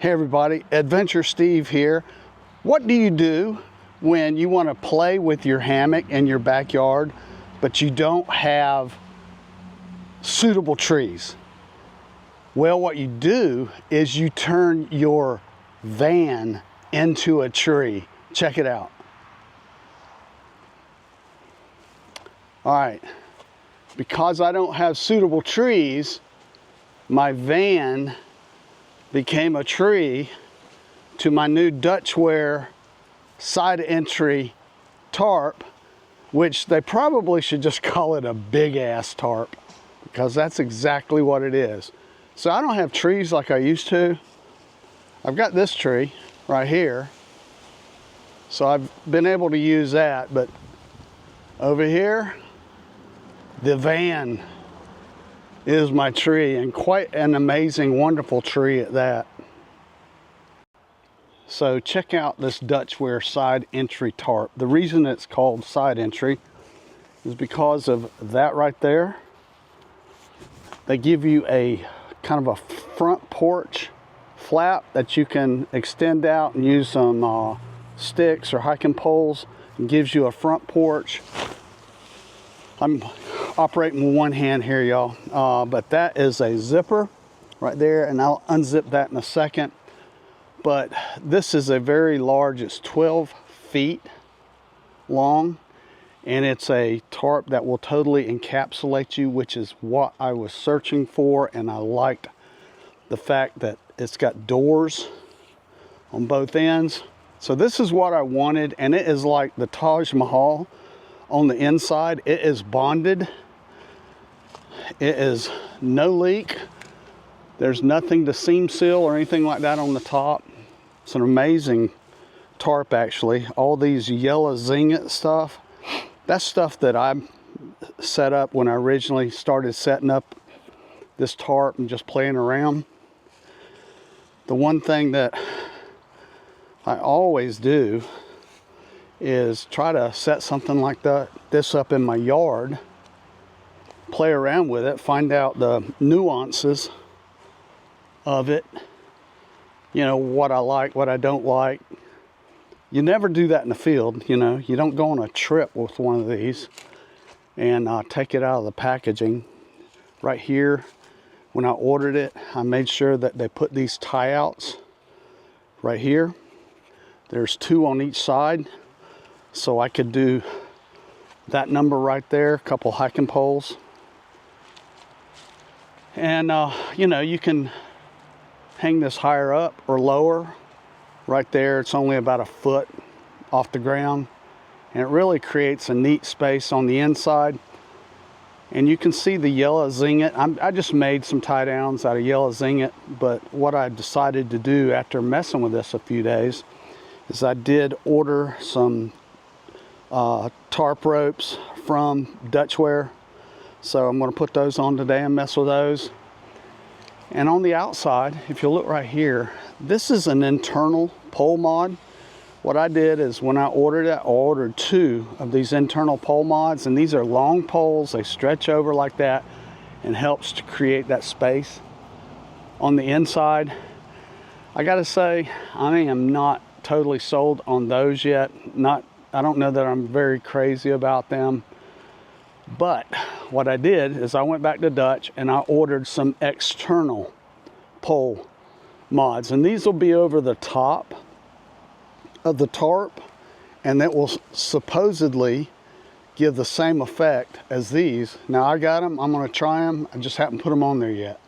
Hey everybody, Adventure Steve here. What do you do when you want to play with your hammock in your backyard, but you don't have suitable trees? Well, what you do is you turn your van into a tree. Check it out. All right, because I don't have suitable trees, my van became a tree to my new Dutchware side entry tarp, which they probably should just call it a big ass tarp, because that's exactly what it is. So I don't have trees like I used to. I've got this tree right here, so I've been able to use that, but over here, the van is my tree, and quite an amazing, wonderful tree at that. So check out this Dutchware side entry tarp. The reason it's called side entry is because of that right there. They give you a kind of a front porch flap that you can extend out and use some sticks or hiking poles. It gives you a front porch. I'm operating with one hand here, y'all, but that is a zipper right there, and I'll unzip that in a second. But this is a very large, it's 12 feet long, and it's a tarp that will totally encapsulate you, which is what I was searching for. And I liked the fact that it's got doors on both ends. So this is what I wanted, and it is like the Taj Mahal on the inside. It is bonded. It is no leak. There's nothing to seam seal or anything like that on the top. It's an amazing tarp, actually. All these yellow zinget stuff, that's stuff that I set up when I originally started setting up this tarp and just playing around. The one thing that I always do is try to set something like this up in my yard, play around with it, find out the nuances of it, you know, what I like, what I don't like. You never do that in the field, you know. You don't go on a trip with one of these and take it out of the packaging. Right here, when I ordered it, I made sure that they put these tie outs right here. There's 2 on each side, so I could do that number right there, a couple hiking poles. And you know, you can hang this higher up or lower. Right there, it's only about a foot off the ground, and it really creates a neat space on the inside. And you can see the yellow zinget. I just made some tie downs out of yellow zinget, but what I decided to do after messing with this a few days is I did order some tarp ropes from Dutchware. So I'm going to put those on today and mess with those. And on the outside, if you look right here, this is an internal pole mod. What I did is when I ordered it, I ordered 2 of these internal pole mods, and these are long poles. They stretch over like that and helps to create that space on the inside. I gotta say, I am not totally sold on those yet. I don't know that I'm very crazy about them. But what I did is I went back to Dutch and I ordered some external pole mods, and these will be over the top of the tarp, and that will supposedly give the same effect as these. Now I got them, I'm going to try them. I just haven't put them on there yet.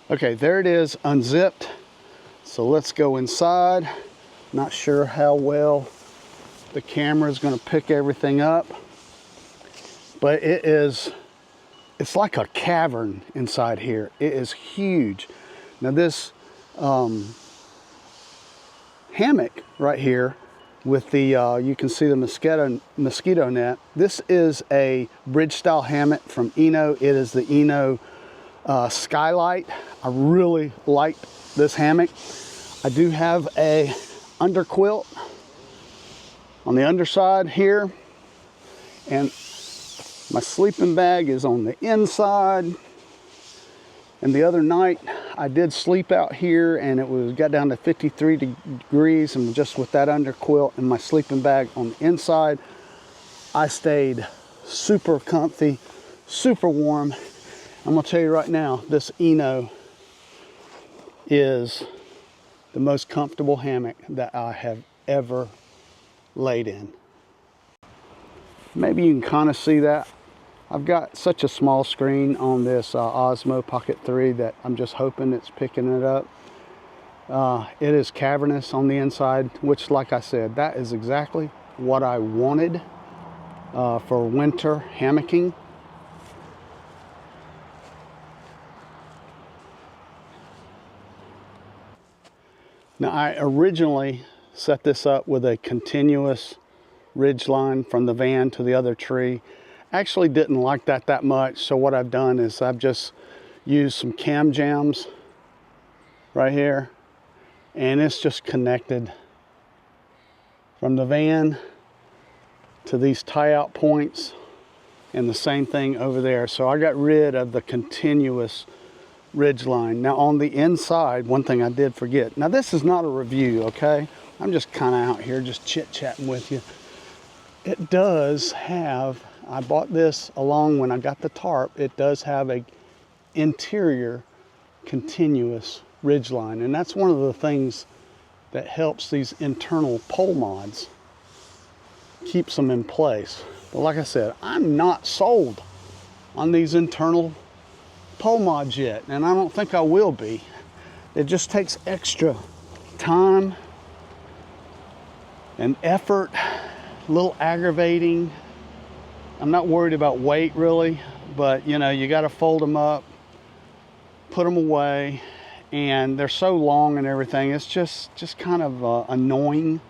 Okay, there it is, unzipped. So let's go inside. Not sure how well the camera is going to pick everything up, but it's like a cavern inside here. It is huge. Now this hammock right here with the, you can see the mosquito net. This is a bridge style hammock from Eno. It is the Eno Skylight. I really like this hammock. I do have a under quilt on the underside here, and my sleeping bag is on the inside. And the other night I did sleep out here, and it got down to 53 degrees, and just with that under quilt and my sleeping bag on the inside, I stayed super comfy, super warm. I'm gonna tell you right now, this Eno is the most comfortable hammock that I have ever laid in. Maybe you can kind of see that. I've got such a small screen on this Osmo Pocket 3 that I'm just hoping it's picking it up. It is cavernous on the inside, which, like I said, that is exactly what I wanted for winter hammocking. Now, I originally set this up with a continuous ridge line from the van to the other tree. Actually didn't like that much, so what I've done is I've just used some cam jams right here, and it's just connected from the van to these tie-out points, and the same thing over there. So I got rid of the continuous ridge line. Now on the inside, one thing I did forget. Now this is not a review, okay? I'm just kind of out here just chit-chatting with you. It does have, I bought this along when I got the tarp, it does have a interior continuous ridge line, and that's one of the things that helps these internal pole mods, keeps them in place. But like I said, I'm not sold on these internal pole mods yet, and I don't think I will be. It just takes extra time and effort, a little aggravating. I'm not worried about weight really, but you know, you got to fold them up, put them away, and they're so long and everything. It's just kind of annoying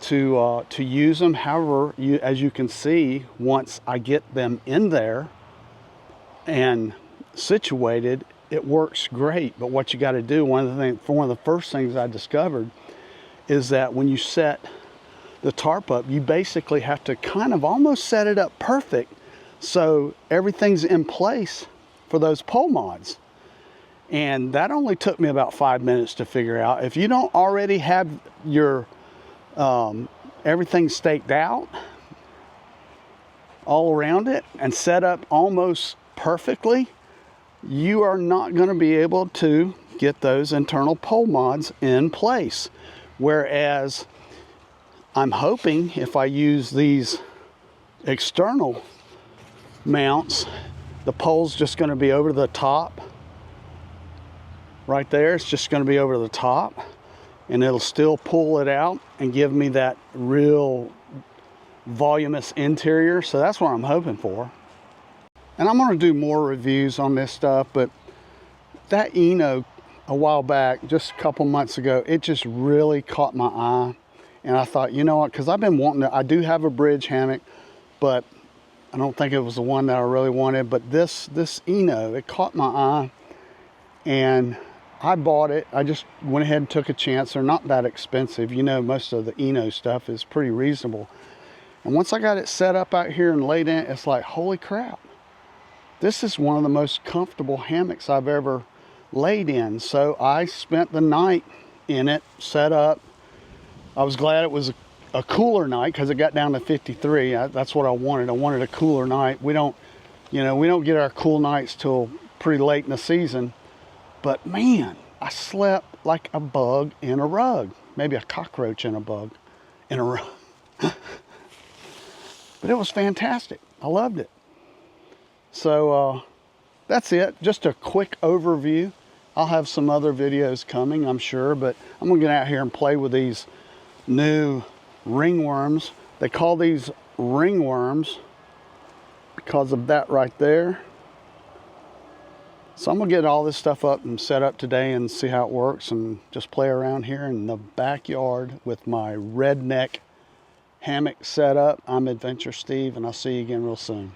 to use them. However, as you can see, once I get them in there and situated, it works great. But what you got to do, one of the first things I discovered is that when you set the tarp up, you basically have to kind of almost set it up perfect so everything's in place for those pole mods. And that only took me about 5 minutes to figure out. If you don't already have your everything staked out all around it and set up almost perfectly, you are not going to be able to get those internal pole mods in place. Whereas I'm hoping if I use these external mounts, the pole's just going to be over the top. Right there, it's just going to be over the top, and it'll still pull it out and give me that real voluminous interior. So that's what I'm hoping for. And I'm going to do more reviews on this stuff, but that Eno a while back, just a couple months ago, it just really caught my eye. And I thought, you know what, because I've been wanting to, I do have a bridge hammock, but I don't think it was the one that I really wanted. But this Eno, it caught my eye, and I bought it. I just went ahead and took a chance. They're not that expensive. You know, most of the Eno stuff is pretty reasonable. And once I got it set up out here and laid in, it's like, holy crap. This is one of the most comfortable hammocks I've ever laid in. So I spent the night in it, set up. I was glad it was a cooler night because it got down to 53. That's what I wanted. I wanted a cooler night. We don't get our cool nights till pretty late in the season. But man, I slept like a bug in a rug. Maybe a cockroach in a bug in a rug. But it was fantastic. I loved it. So that's it. Just a quick overview. I'll have some other videos coming, I'm sure, but I'm gonna get out here and play with these new ringworms. They call these ringworms because of that right there. So I'm gonna get all this stuff up and set up today and see how it works, and just play around here in the backyard with my redneck hammock set up. I'm Adventure Steve, and I'll see you again real soon.